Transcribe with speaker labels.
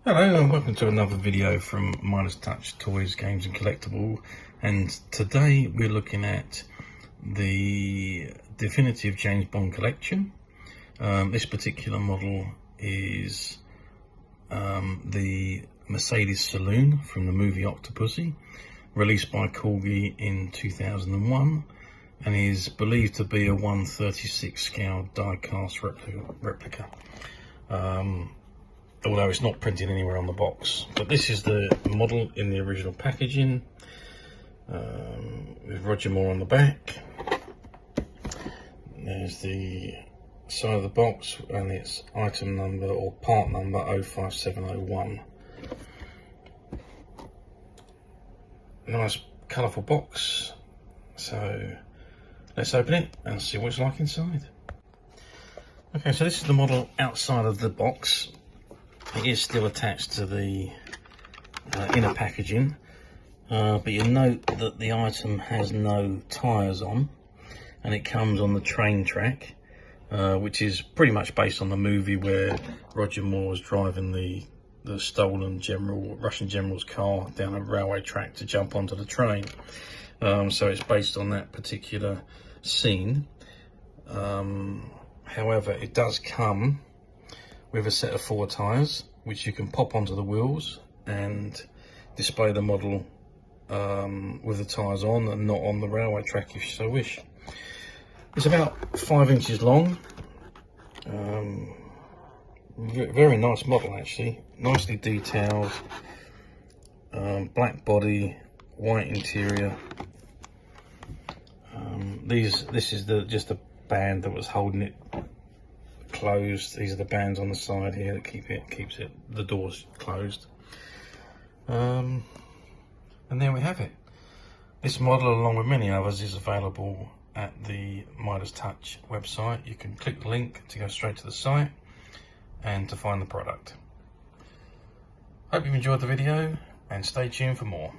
Speaker 1: Hello and welcome to another video from Midas Touch Toys, Games and Collectible, and today we're looking at the definitive James Bond collection. This particular model is the Mercedes Saloon from the movie Octopussy, released by Corgi in 2001, and is believed to be a 1/36 scale die-cast replica. Although it's not printed anywhere on the box. But this is the model in the original packaging, with Roger Moore on the back. There's the side of the box and its item number or part number 05701. Nice colourful box. So let's open it and see what it's like inside. Okay, so this is the model outside of the box. It is still attached to the inner packaging, but you note that the item has no tyres on, and it comes on the train track, which is pretty much based on the movie where Roger Moore was driving the stolen Russian general's car down a railway track to jump onto the train. So it's based on that particular scene. However, it does come with a set of 4 tyres, which you can pop onto the wheels and display the model with the tyres on and not on the railway track if you so wish. It's about 5 inches long. Very nice model actually, nicely detailed, black body, white interior. This is just a band that was holding it closed. These are the bands on the side here that keeps the doors closed. And there we have it. This model, along with many others, is available at the Midas Touch website. You can click the link to go straight to the site and to find the product. Hope you've enjoyed the video and stay tuned for more.